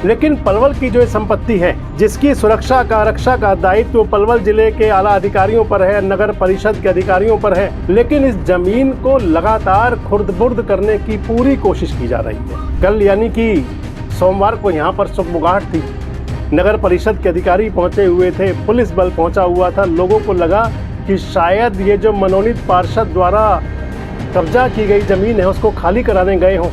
लेकिन पलवल की जो ये संपत्ति है, जिसकी सुरक्षा का रक्षा का दायित्व पलवल जिले के आला अधिकारियों पर है, नगर परिषद के अधिकारियों पर है, लेकिन इस जमीन को लगातार खुर्द-बुर्द करने की पूरी कोशिश की जा रही है। कल यानी कि सोमवार को यहाँ पर सुगबुगाहट थी। नगर परिषद के अधिकारी पहुंचे हुए थे, पुलिस बल पहुंचा हुआ था। लोगों को लगा कि शायद ये जो मनोनीत पार्षद द्वारा कब्जा की गई जमीन है उसको खाली कराने गए हों,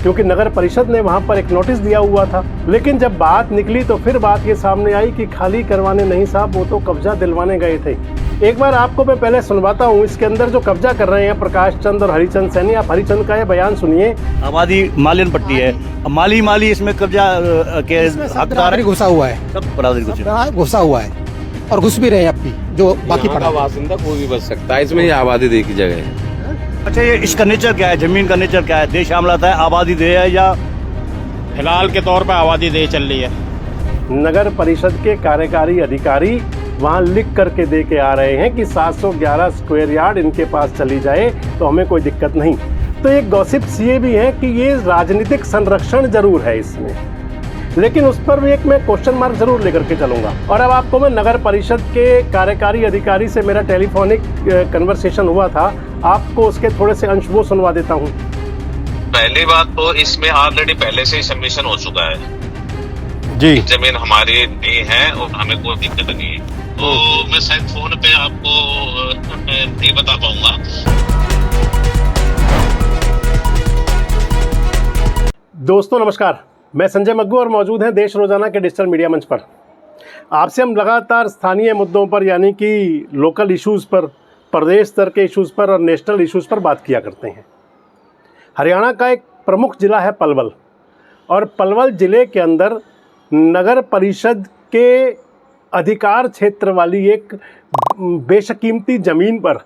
क्योंकि नगर परिषद ने वहां पर एक नोटिस दिया हुआ था। लेकिन जब बात निकली तो फिर बात ये सामने आई कि खाली करवाने नहीं साहब, वो तो कब्जा दिलवाने गए थे। एक बार आपको मैं पहले सुनवाता हूँ, इसके अंदर जो कब्जा कर रहे हैं प्रकाश चंद और हरिचंद सैनी, आप हरिचंद का ये बयान सुनिए। आबादी मालियन पट्टी है, माली इसमें कब्जा के हकदार घुसा हुआ है, सब बरादरी घुसा हुआ है और घुस भी रहे हैं अब भी, जो बाकी पड़ा बासिंदा कोई भी बच सकता है इसमें, ये आबादी दे की जगह है। अच्छा, ये इसका नेचर क्या है, जमीन का नेचर क्या है, देश शामिलात है, आबादी दे है या फिलहाल के तौर पर आबादी दे चल रही है। नगर परिषद के कार्यकारी अधिकारी वहां लिख करके दे के आ रहे हैं कि 711 स्क्वायर यार्ड इनके पास चली जाए तो हमें कोई दिक्कत नहीं। तो एक गॉसिप्स ये भी है कि ये राजनीतिक संरक्षण जरूर है इसमें, लेकिन उस पर भी एक मैं क्वेश्चन मार्क जरूर लेकर के चलूंगा। और अब आपको मैं नगर परिषद के कार्यकारी अधिकारी से मेरा टेलीफोनिक कन्वर्सेशन हुआ था, आपको उसके थोड़े से अंश वो सुनवा देता हूँ। पहली बात तो इसमें ऑलरेडी पहले से ही सबमिशन हो चुका है जी, जमीन हमारी नहीं है और हमें कोई दिक्कत नहीं है, तो मैं शायद फोन पे आपको नहीं बता पाऊंगा। दोस्तों नमस्कार, मैं संजय मग्गू और मौजूद हैं देश रोजाना के डिजिटल मीडिया मंच पर। आपसे हम लगातार स्थानीय मुद्दों पर यानी कि लोकल इश्यूज़ पर, प्रदेश स्तर के इश्यूज़ पर और नेशनल इश्यूज़ पर बात किया करते हैं। हरियाणा का एक प्रमुख ज़िला है पलवल, और पलवल ज़िले के अंदर नगर परिषद के अधिकार क्षेत्र वाली एक बेशकीमती ज़मीन पर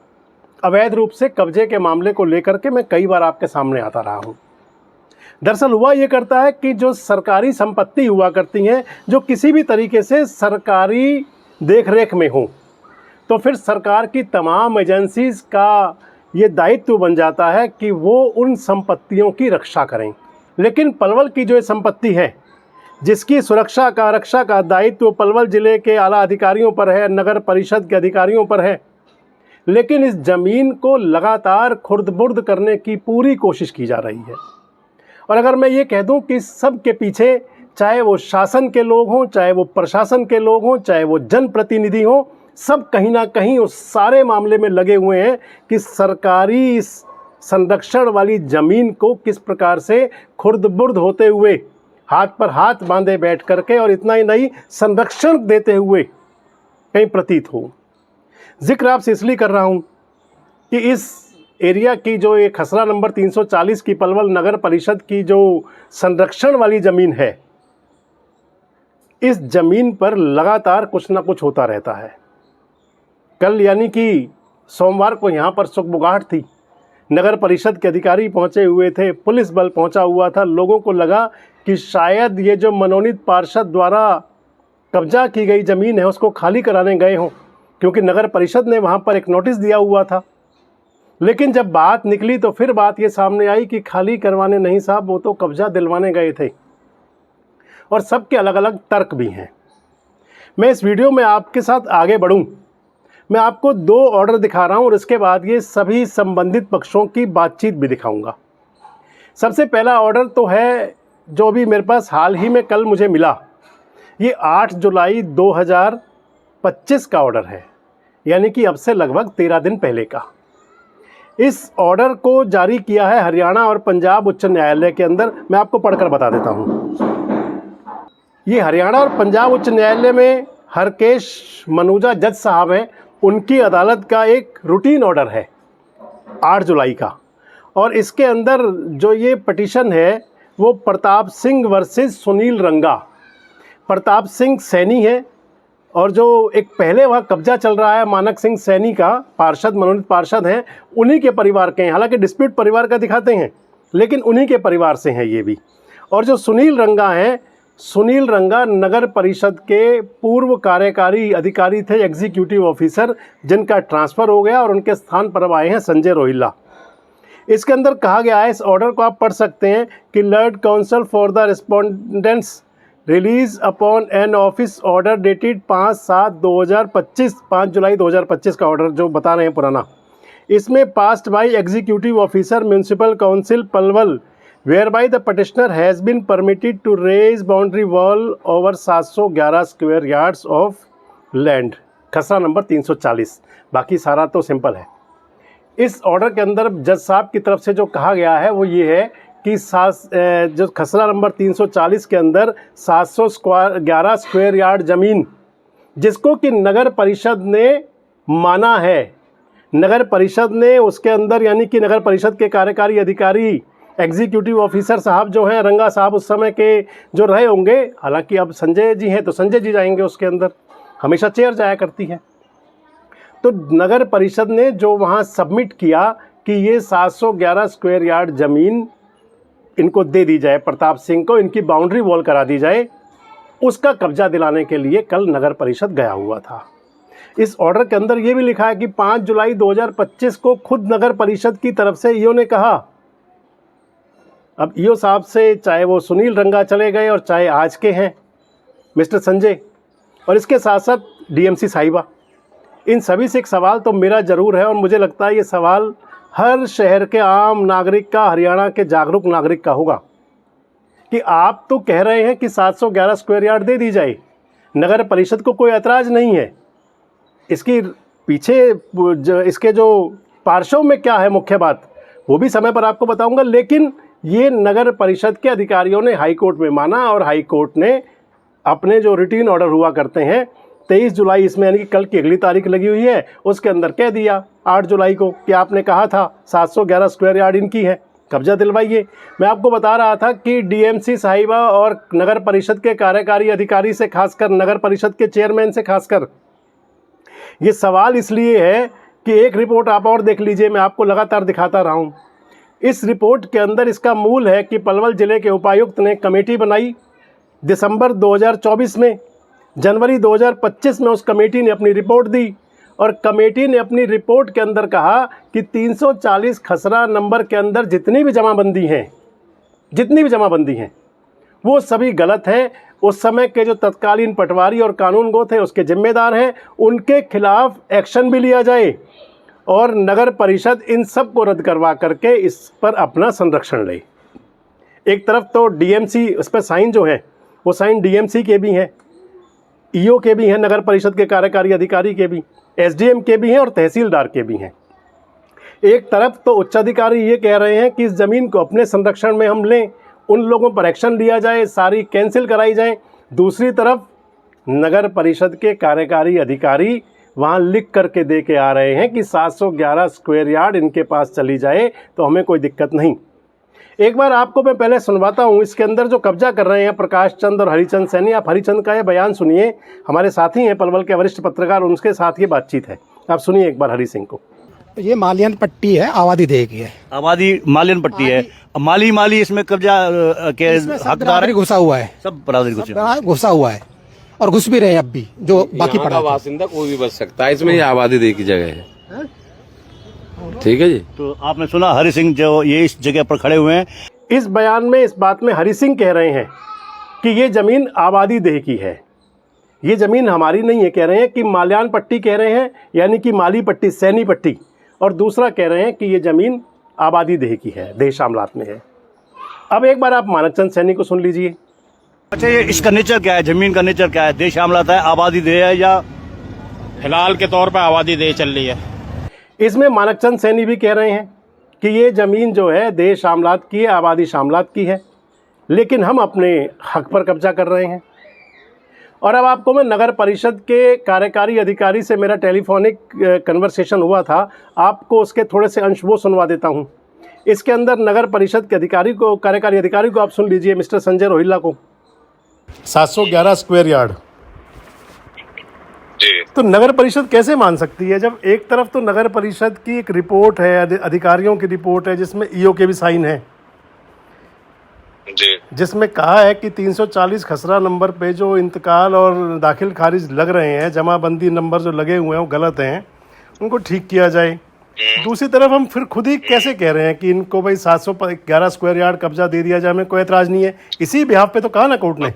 अवैध रूप से कब्जे के मामले को लेकर के मैं कई बार आपके सामने आता रहा हूँ। दरअसल हुआ ये करता है कि जो सरकारी संपत्ति हुआ करती हैं, जो किसी भी तरीके से सरकारी देखरेख में हो, तो फिर सरकार की तमाम एजेंसीज़ का ये दायित्व बन जाता है कि वो उन संपत्तियों की रक्षा करें। लेकिन पलवल की जो ये संपत्ति है, जिसकी सुरक्षा का रक्षा का दायित्व पलवल ज़िले के आला अधिकारियों पर है, नगर परिषद के अधिकारियों पर है, लेकिन इस ज़मीन को लगातार खुर्द-बुर्द करने की पूरी कोशिश की जा रही है। और अगर मैं ये कह दूं कि सब के पीछे, चाहे वो शासन के लोग हों, चाहे वो प्रशासन के लोग हों, चाहे वो जनप्रतिनिधि हों, सब कहीं ना कहीं उस सारे मामले में लगे हुए हैं कि सरकारी संरक्षण वाली ज़मीन को किस प्रकार से खुर्द-बुर्द होते हुए, हाथ पर हाथ बांधे बैठ करके, और इतना ही नहीं संरक्षण देते हुए कहीं प्रतीत हो। जिक्र आपसे इसलिए कर रहा हूँ कि इस एरिया की जो ये खसरा नंबर 340 की पलवल नगर परिषद की जो संरक्षण वाली ज़मीन है, इस ज़मीन पर लगातार कुछ ना कुछ होता रहता है। कल यानी कि सोमवार को यहाँ पर सुगबुगाहट थी। नगर परिषद के अधिकारी पहुँचे हुए थे, पुलिस बल पहुँचा हुआ था। लोगों को लगा कि शायद ये जो मनोनीत पार्षद द्वारा कब्जा की गई ज़मीन है उसको खाली कराने गए हों, क्योंकि नगर परिषद ने वहाँ पर एक नोटिस दिया हुआ था। लेकिन जब बात निकली तो फिर बात ये सामने आई कि खाली करवाने नहीं साहब, वो तो कब्जा दिलवाने गए थे। और सबके अलग अलग तर्क भी हैं। मैं इस वीडियो में आपके साथ आगे बढ़ूं, मैं आपको 2 ऑर्डर दिखा रहा हूं और इसके बाद ये सभी संबंधित पक्षों की बातचीत भी दिखाऊंगा। सबसे पहला ऑर्डर तो है जो भी मेरे पास हाल ही में कल मुझे मिला, ये 8 जुलाई 2025 का ऑर्डर है, यानी कि अब से लगभग 13 दिन पहले का। इस ऑर्डर को जारी किया है हरियाणा और पंजाब उच्च न्यायालय के अंदर। मैं आपको पढ़कर बता देता हूँ। ये हरियाणा और पंजाब उच्च न्यायालय में हरकेश मनुजा जज साहब हैं, उनकी अदालत का एक रूटीन ऑर्डर है 8 जुलाई का। और इसके अंदर जो ये पिटीशन है वो प्रताप सिंह वर्सेस सुनील रंगा। प्रताप सिंह सैनी है, और जो एक पहले वहाँ कब्जा चल रहा है मानक सिंह सैनी का, पार्षद, मनोनीत पार्षद हैं, उन्हीं के परिवार के हैं। हालांकि डिस्प्यूट परिवार का दिखाते हैं, लेकिन उन्हीं के परिवार से हैं ये भी। और जो सुनील रंगा हैं, सुनील रंगा नगर परिषद के पूर्व कार्यकारी अधिकारी थे, एग्जीक्यूटिव ऑफिसर, जिनका ट्रांसफ़र हो गया और उनके स्थान पर अब आए हैं संजय रोहिल्ला। इसके अंदर कहा गया है, इस ऑर्डर को आप पढ़ सकते हैं कि learned counsel for the respondents relies upon an office order dated 5/7/2025, 5 जुलाई 2025 का ऑर्डर जो बता रहे हैं पुराना। इसमें passed by executive officer municipal council Palwal whereby the petitioner has been permitted to raise boundary wall over 711 square yards of land, खसरा number 340। बाकी सारा तो सिंपल है। इस ऑर्डर के अंदर जज साहब की तरफ से जो कहा गया है वो ये है कि जो खसरा नंबर 340 के अंदर 711 स्क्वायर यार्ड ज़मीन जिसको कि नगर परिषद ने माना है, नगर परिषद ने उसके अंदर यानी कि नगर परिषद के कार्यकारी अधिकारी एग्जीक्यूटिव ऑफिसर साहब जो हैं, रंगा साहब उस समय के जो रहे होंगे, हालांकि अब संजय जी हैं तो संजय जी जाएंगे उसके अंदर, हमेशा चेयर जाया करती है। तो नगर परिषद ने जो वहाँ सबमिट किया कि ये 711 स्क्वायर यार्ड ज़मीन इनको दे दी जाए, प्रताप सिंह को इनकी बाउंड्री वॉल करा दी जाए, उसका कब्जा दिलाने के लिए कल नगर परिषद गया हुआ था। इस ऑर्डर के अंदर ये भी लिखा है कि 5 जुलाई 2025 को खुद नगर परिषद की तरफ से ईओ ने कहा, अब ईओ साहब से चाहे वो सुनील रंगा चले गए और चाहे आज के हैं मिस्टर संजय, और इसके साथ साथ डीएमसी साहिबा, इन सभी से एक सवाल तो मेरा ज़रूर है और मुझे लगता है ये सवाल हर शहर के आम नागरिक का, हरियाणा के जागरूक नागरिक का होगा कि आप तो कह रहे हैं कि 711 स्क्वायर यार्ड दे दी जाए, नगर परिषद को कोई ऐतराज़ नहीं है, इसकी पीछे इसके जो पार्श्व में क्या है मुख्य बात वो भी समय पर आपको बताऊंगा। लेकिन ये नगर परिषद के अधिकारियों ने हाई कोर्ट में माना और हाई कोर्ट ने अपने जो रूटीन ऑर्डर हुआ करते हैं 23 जुलाई इसमें यानी कि कल की अगली तारीख लगी हुई है, उसके अंदर कह दिया 8 जुलाई को कि आपने कहा था 711 स्क्वायर यार्ड इनकी है, कब्जा दिलवाइए। मैं आपको बता रहा था कि डीएमसी साहिबा और नगर परिषद के कार्यकारी अधिकारी से खासकर नगर परिषद के चेयरमैन से खासकर ये सवाल इसलिए है कि एक रिपोर्ट आप और देख लीजिए, मैं आपको लगातार दिखाता रहा हूँ। इस रिपोर्ट के अंदर इसका मूल है कि पलवल ज़िले के उपायुक्त ने कमेटी बनाई दिसंबर 2024 में, जनवरी 2025 में उस कमेटी ने अपनी रिपोर्ट दी और कमेटी ने अपनी रिपोर्ट के अंदर कहा कि 340 खसरा नंबर के अंदर जितनी भी जमाबंदी हैं वो सभी गलत हैं। उस समय के जो तत्कालीन पटवारी और कानूनगो थे उसके जिम्मेदार हैं, उनके खिलाफ एक्शन भी लिया जाए और नगर परिषद इन सब को रद्द करवा करके इस पर अपना संरक्षण ले। एक तरफ तो डीएमसी उस पर साइन जो है वो साइन डीएमसी के भी हैं, ईओ के भी हैं, नगर परिषद के कार्यकारी अधिकारी के भी, एसडीएम के भी हैं और तहसीलदार के भी हैं। एक तरफ तो उच्चाधिकारी ये कह रहे हैं कि इस ज़मीन को अपने संरक्षण में हम लें, उन लोगों पर एक्शन लिया जाए, सारी कैंसिल कराई जाए। दूसरी तरफ नगर परिषद के कार्यकारी अधिकारी वहाँ लिख करके दे के आ रहे हैं कि 711 स्क्वायर यार्ड इनके पास चली जाए तो हमें कोई दिक्कत नहीं। एक बार आपको मैं पहले सुनवाता हूँ, इसके अंदर जो कब्जा कर रहे हैं प्रकाश चंद और हरिचंद सैनी, आप हरिचंद का ये बयान सुनिए, हमारे साथी हैं पलवल के वरिष्ठ पत्रकार, उनके साथ ये बातचीत है, आप सुनिए एक बार हरि सिंह को। ये मालियन पट्टी है, आबादी देह की है, आबादी मालियन पट्टी है, माली इसमें कब्जा के हकदार है, घुसा हुआ है, सब बरादरी घुसा हुआ है और घुस भी रहे हैं अब भी, जो बाकी यहाँ पड़ा का बासिंदा कोई भी बच सकता है, इसमें ही आबादी दे की जगह है। ठीक है जी। तो आपने सुना हरि सिंह जो ये इस जगह पर खड़े हुए हैं, इस बयान में इस बात में हरि सिंह कह रहे हैं कि ये ज़मीन आबादी देह की है, ये ज़मीन हमारी नहीं है। कह रहे हैं कि माल्यान पट्टी कह रहे हैं यानी कि माली पट्टी, सैनी पट्टी, और दूसरा कह रहे हैं कि ये ज़मीन आबादी देह की है, देह शामलात में है। अब एक बार आप मानकचंद सैनी को सुन लीजिए। अच्छा ये इसका नेचर क्या है, जमीन का नेचर क्या है, देश शामलात है, आबादी देह है या फिलहाल के तौर पे आबादी दे चल रही है? इसमें मानकचंद सैनी भी कह रहे हैं कि ये ज़मीन जो है देश शामलात की है, आबादी शामलात की है, लेकिन हम अपने हक पर कब्जा कर रहे हैं। और अब आपको मैं नगर परिषद के कार्यकारी अधिकारी से मेरा टेलीफोनिक कन्वर्सेशन हुआ था, आपको उसके थोड़े से अंश वो सुनवा देता हूँ। इसके अंदर नगर परिषद के अधिकारी को, कार्यकारी अधिकारी को आप सुन लीजिए, मिस्टर संजय रोहिल्ला को। 711 स्क्वायर यार्ड जी। तो नगर परिषद कैसे मान सकती है, जब एक तरफ तो नगर परिषद की एक रिपोर्ट है, अधिकारियों की रिपोर्ट है जिसमें ईओ के भी साइन है जी, जिसमें कहा है कि 340 खसरा नंबर पे जो इंतकाल और दाखिल खारिज लग रहे हैं, जमाबंदी नंबर जो लगे हुए हैं वो गलत हैं, उनको ठीक किया जाए। दूसरी तरफ हम फिर खुद ही कैसे कह रहे हैं कि इनको भाई 711 स्क्वायर यार्ड कब्जा दे दिया जाए, हमें कोई एतराज़ नहीं है। इसी बिहाफ पे तो कहा ना कोर्ट ने,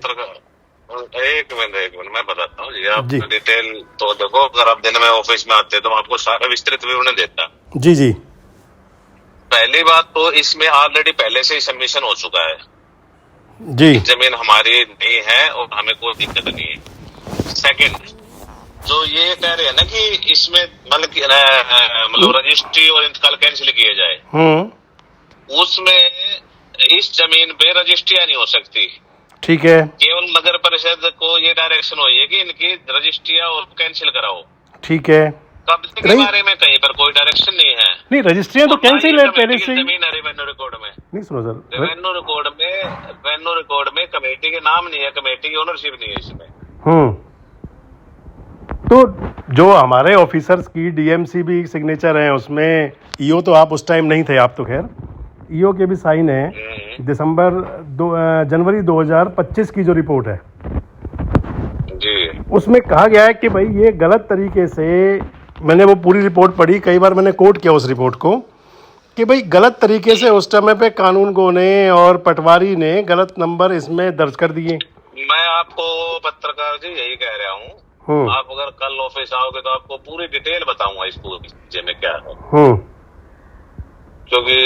एक मिनट मैं बताता हूँ जी। आप जी। डिटेल तो देखो, अगर आप दिन में ऑफिस में आते तो मैं आपको सारा विस्तृत विवरण देता। जी जी पहली बात तो इसमें ऑलरेडी पहले से ही सबमिशन हो चुका है। जी जमीन हमारी नहीं है और हमें कोई दिक्कत नहीं है। सेकंड, जो ये कह रहे हैं ना कि इसमें मतलब रजिस्ट्री और इंतकाल कैंसिल किए जाए, उसमें इस जमीन पे रजिस्ट्रियां नहीं हो सकती। ठीक है। केवल नगर परिषद को ये डायरेक्शन हुई है कि इनकी रजिस्ट्रियां और कैंसिल कराओ। ठीक है। कब्जे के बारे में कहीं पर कोई डायरेक्शन नहीं है। नहीं, रजिस्ट्रियां तो कैंसिल है पहले से ही। जमीन है रेवेन्यू रिकॉर्ड में। नहीं सुनो सर, रेवेन्यू रिकॉर्ड में कमेटी के नाम नहीं है, कमेटी की ओनरशिप नहीं है इसमें। तो जो हमारे ऑफिसर्स की डीएमसी भी सिग्नेचर है उसमें, ईओ तो आप उस टाइम नहीं थे, आप तो खैर, ईओ के भी साइन है। जनवरी 2025 की जो रिपोर्ट है जी, उसमें कहा गया है कि भाई ये गलत तरीके से, मैंने वो पूरी रिपोर्ट पढ़ी, कई बार मैंने कोट किया उस रिपोर्ट को, कि भाई गलत तरीके से उस समय पे कानून गो ने और पटवारी ने गलत नंबर इसमें दर्ज कर दिए। मैं आपको पत्रकार जी यही कह रहा हूँ, आप अगर कल ऑफिस आओगे तो आपको पूरी डिटेल बताऊंगा इस पूरे में क्या है, क्योंकि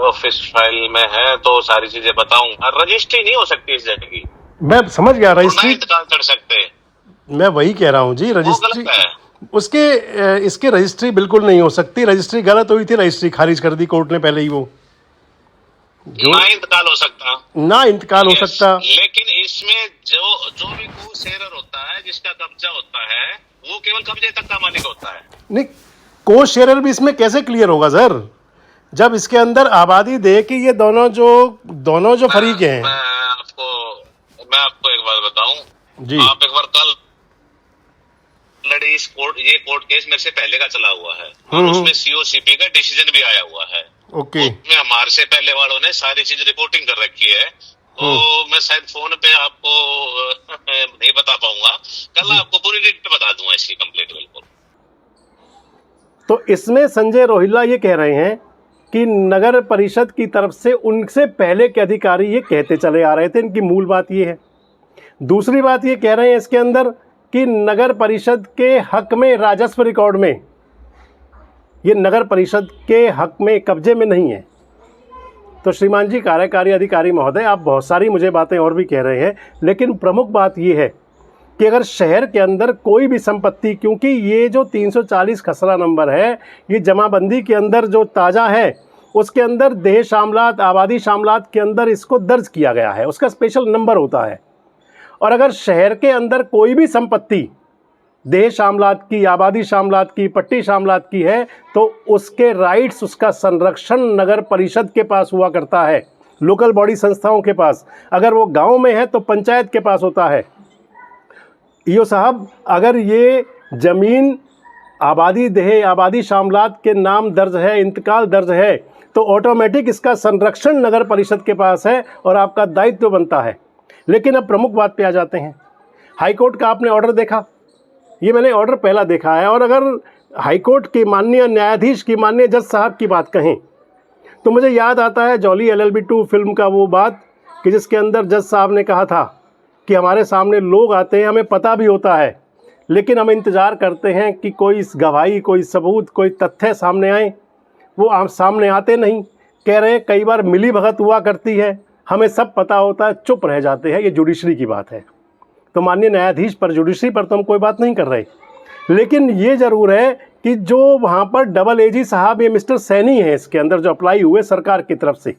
ऑफिस फाइल में है तो सारी चीजें बताऊंगा। रजिस्ट्री नहीं हो सकती इस जगह की। मैं समझ गया, रजिस्ट्री इंतकाल कर सकते, मैं वही कह रहा हूँ जी, रजिस्ट्री उसके इसके रजिस्ट्री बिल्कुल नहीं हो सकती। रजिस्ट्री गलत हुई थी, रजिस्ट्री खारिज कर दी कोर्ट ने पहले ही। वो ना इंतकाल हो सकता, ना इंतकाल हो सकता। लेकिन इसमें जो भी को शेयर होता है, जिसका कब्जा होता है, वो केवल कब्जे तक का मालिक होता है। नहीं, को शेयर भी इसमें कैसे क्लियर होगा सर, जब इसके अंदर आबादी दे कि ये दोनों जो फरीक हैं। मैं आपको एक बात बताऊं जी, आप एक बार कल इस ये कोर्ट केस मेरे से पहले का चला हुआ है और उसमें सीओसीपी का डिसीजन भी आया हुआ है। ओके। उसमें हमारे से पहले वालों ने सारी चीज रिपोर्टिंग कर रखी है, तो मैं शायद फोन पे आपको नहीं बता पाऊंगा, कल आपको पूरी डिटेल बता दूंगा इसकी कंप्लीट बिल्कुल। तो इसमें संजय रोहिल्ला ये कह रहे हैं कि नगर परिषद की तरफ से उनसे पहले के अधिकारी ये कहते चले आ रहे थे। इनकी मूल बात ये है। दूसरी बात ये कह रहे हैं इसके अंदर कि नगर परिषद के हक में राजस्व रिकॉर्ड में, ये नगर परिषद के हक में, कब्जे में नहीं है। तो श्रीमान जी कार्यकारी अधिकारी महोदय, आप बहुत सारी मुझे बातें और भी कह रहे हैं, लेकिन प्रमुख बात ये है कि अगर शहर के अंदर कोई भी संपत्ति, क्योंकि ये जो 340 खसरा नंबर है, ये जमाबंदी के अंदर जो ताज़ा है, उसके अंदर देह शामलात, आबादी शामलात के अंदर इसको दर्ज किया गया है, उसका स्पेशल नंबर होता है। और अगर शहर के अंदर कोई भी संपत्ति देह शामलात की, आबादी शामलात की, पट्टी शामलात की है, तो उसके राइट्स, उसका संरक्षण नगर परिषद के पास हुआ करता है, लोकल बॉडी संस्थाओं के पास। अगर वो गांव में है तो पंचायत के पास होता है। ईओ साहब, अगर ये ज़मीन आबादी देह, आबादी शामलात के नाम दर्ज है, इंतकाल दर्ज है, तो ऑटोमेटिक इसका संरक्षण नगर परिषद के पास है और आपका दायित्व बनता है। लेकिन अब प्रमुख बात पे आ जाते हैं। हाईकोर्ट का आपने ऑर्डर देखा, ये मैंने ऑर्डर पहला देखा है। और अगर हाईकोर्ट के माननीय न्यायाधीश की, माननीय जज साहब की बात कहें, तो मुझे याद आता है जॉली LLB 2 फिल्म का वो बात, कि जिसके अंदर जज साहब ने कहा था कि हमारे सामने लोग आते हैं, हमें पता भी होता है, लेकिन हम इंतज़ार करते हैं कि कोई गवाही, कोई सबूत, कोई तथ्य सामने आए। वो आप सामने आते नहीं। कह रहे हैं कई बार मिली भगत हुआ करती है, हमें सब पता होता है, चुप रह जाते हैं। ये जुडिशरी की बात है। तो माननीय न्यायाधीश पर, जुडिशरी पर तो हम कोई बात नहीं कर रहे, लेकिन ये ज़रूर है कि जो वहाँ पर डबल AG साहब, ये मिस्टर सैनी है इसके अंदर जो अप्लाई हुए सरकार की तरफ से,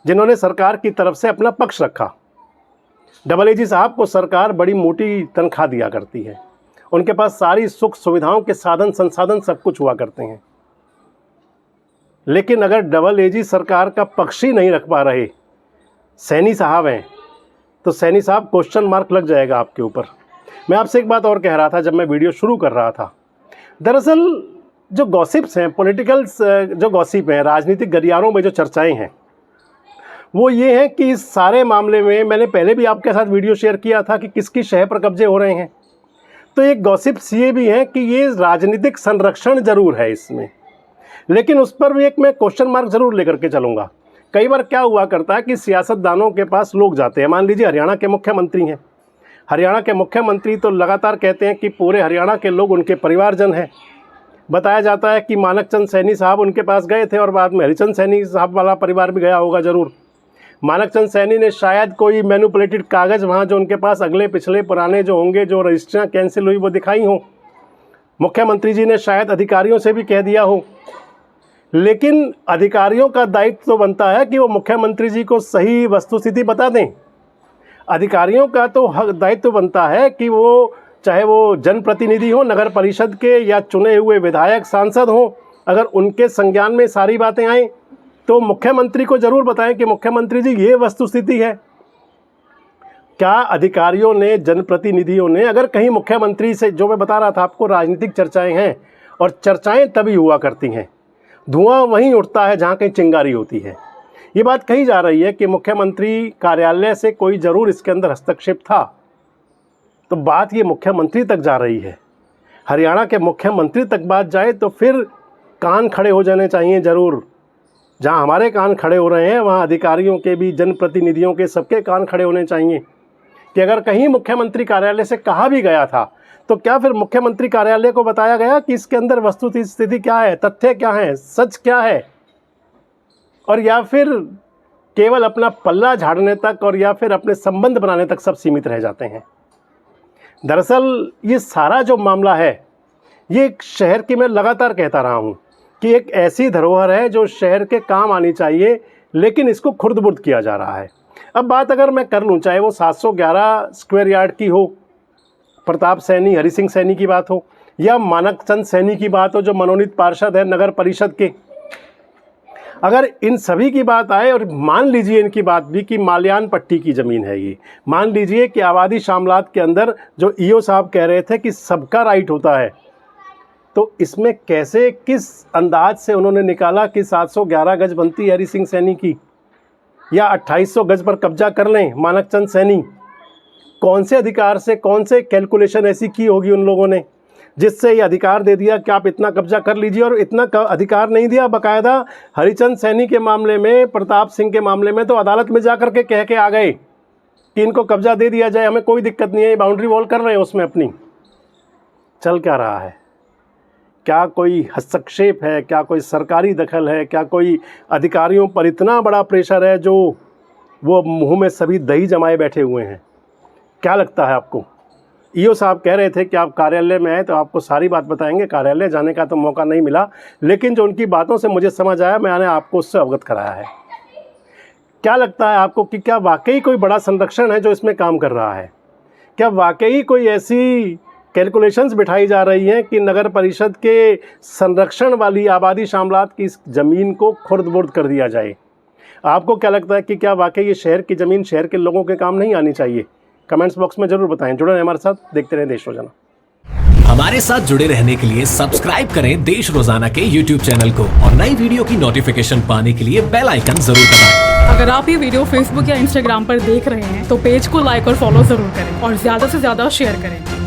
जिन्होंने सरकार की तरफ से अपना पक्ष रखा। डबल AG साहब को सरकार बड़ी मोटी तनख्वाह दिया करती है, उनके पास सारी सुख सुविधाओं के साधन संसाधन सब कुछ हुआ करते हैं। लेकिन अगर डबल AG सरकार का पक्ष ही नहीं रख पा रहे सैनी साहब हैं, तो सैनी साहब क्वेश्चन मार्क लग जाएगा आपके ऊपर। मैं आपसे एक बात और कह रहा था जब मैं वीडियो शुरू कर रहा था, दरअसल जो गॉसिप्स हैं, पॉलिटिकल्स जो गॉसिप हैं, राजनीतिक गलियारों में जो चर्चाएं हैं, वो ये हैं कि इस सारे मामले में, मैंने पहले भी आपके साथ वीडियो शेयर किया था कि किसकी शहर पर कब्जे हो रहे हैं। तो एक गॉसिप्स ये भी हैं कि ये राजनीतिक संरक्षण ज़रूर है इसमें, लेकिन उस पर भी एक मैं क्वेश्चन मार्क ज़रूर लेकर के चलूँगा। कई बार क्या हुआ करता है कि सियासतदानों के पास लोग जाते हैं, मान लीजिए हरियाणा के मुख्यमंत्री हैं, हरियाणा के मुख्यमंत्री तो लगातार कहते हैं कि पूरे हरियाणा के लोग उनके परिवारजन हैं। बताया जाता है कि मानकचंद सैनी साहब उनके पास गए थे और बाद में हरिचंद सैनी साहब वाला परिवार भी गया होगा ज़रूर। मानकचंद सैनी ने शायद कोई मैनिपुलेटेड कागज़ वहाँ जो उनके पास अगले पिछले पुराने जो होंगे, जो रजिस्ट्रियाँ कैंसिल हुई, वो दिखाई हों। मुख्यमंत्री जी ने शायद अधिकारियों से भी कह दिया हो। लेकिन अधिकारियों का दायित्व तो बनता है कि वो मुख्यमंत्री जी को सही वस्तुस्थिति बता दें। अधिकारियों का तो दायित्व बनता है कि वो चाहे वो जनप्रतिनिधि हो, नगर परिषद के, या चुने हुए विधायक सांसद हों, अगर उनके संज्ञान में सारी बातें आएँ तो मुख्यमंत्री को ज़रूर बताएं कि मुख्यमंत्री जी ये वस्तुस्थिति है। क्या अधिकारियों ने, जनप्रतिनिधियों ने, अगर कहीं मुख्यमंत्री से, जो मैं बता रहा था आपको, राजनीतिक चर्चाएं हैं और चर्चाएं तभी हुआ करती हैं, धुआं वहीं उठता है जहां कहीं चिंगारी होती है। ये बात कही जा रही है कि मुख्यमंत्री कार्यालय से कोई ज़रूर इसके अंदर हस्तक्षेप था, तो बात ये मुख्यमंत्री तक जा रही है। हरियाणा के मुख्यमंत्री तक बात जाए तो फिर कान खड़े हो जाने चाहिए ज़रूर। जहां हमारे कान खड़े हो रहे हैं वहां अधिकारियों के भी, जनप्रतिनिधियों के, सबके कान खड़े होने चाहिए कि अगर कहीं मुख्यमंत्री कार्यालय से कहा भी गया था तो क्या फिर मुख्यमंत्री कार्यालय को बताया गया कि इसके अंदर वस्तुस्थिति क्या है, तथ्य क्या है, सच क्या है, और या फिर केवल अपना पल्ला झाड़ने तक और या फिर अपने संबंध बनाने तक सब सीमित रह जाते हैं। दरअसल ये सारा जो मामला है, ये एक शहर की, मैं लगातार कहता रहा हूँ कि एक ऐसी धरोहर है जो शहर के काम आनी चाहिए, लेकिन इसको खुर्द-बुर्द किया जा रहा है। अब बात अगर मैं कर लूँ, चाहे वो 711 स्क्वायर यार्ड की हो, प्रताप सैनी, हरि सिंह सैनी की बात हो, या मानकचंद सैनी की बात हो जो मनोनीत पार्षद है नगर परिषद के, अगर इन सभी की बात आए और मान लीजिए इनकी बात भी कि माल्यान पट्टी की ज़मीन है ये, मान लीजिए कि आबादी शामलात के अंदर जो ईओ साहब कह रहे थे कि सबका राइट होता है, तो इसमें कैसे, किस अंदाज से उन्होंने निकाला कि 711 गज बनती है हरि सिंह सैनी की, या 2800 गज पर कब्जा कर लें मानकचंद सैनी? कौन से अधिकार से, कौन से कैलकुलेशन ऐसी की होगी उन लोगों ने जिससे ये अधिकार दे दिया कि आप इतना कब्जा कर लीजिए? और इतना अधिकार नहीं दिया, बाकायदा हरिचंद सैनी के मामले में, प्रताप सिंह के मामले में तो अदालत में जा कर के कह के आ गए कि इनको कब्जा दे दिया जाए, हमें कोई दिक्कत नहीं है, बाउंड्री वॉल कर रहे हैं उसमें अपनी। चल क्या रहा है? क्या कोई हस्तक्षेप है? क्या कोई सरकारी दखल है? क्या कोई अधिकारियों पर इतना बड़ा प्रेशर है जो वो मुंह में सभी दही जमाए बैठे हुए हैं? क्या लगता है आपको? ईओ साहब कह रहे थे कि आप कार्यालय में आए तो आपको सारी बात बताएंगे। कार्यालय जाने का तो मौका नहीं मिला, लेकिन जो उनकी बातों से मुझे समझ आया, मैंने आपको उससे अवगत कराया है। क्या लगता है आपको कि क्या वाकई कोई बड़ा संरक्षण है जो इसमें काम कर रहा है? क्या वाकई कोई ऐसी कैलकुलेशंस बिठाई जा रही हैं कि नगर परिषद के संरक्षण वाली आबादी शामलात की इस ज़मीन को खुर्द-बुर्द कर दिया जाए? आपको क्या लगता है कि क्या वाकई ये शहर की ज़मीन शहर के लोगों के काम नहीं आनी चाहिए? कमेंट्स बॉक्स में ज़रूर बताएं। जुड़े रहें हमारे साथ, देखते रहें देश रोजाना। हमारे साथ जुड़े रहने के लिए सब्सक्राइब करें देश रोजाना के YouTube चैनल को और नई वीडियो की नोटिफिकेशन पाने के लिए बेल आइकन जरूर दबाएं। अगर आप ये वीडियो Facebook या Instagram पर देख रहे हैं तो पेज को लाइक और फॉलो जरूर करें और ज्यादा से ज्यादा शेयर करें।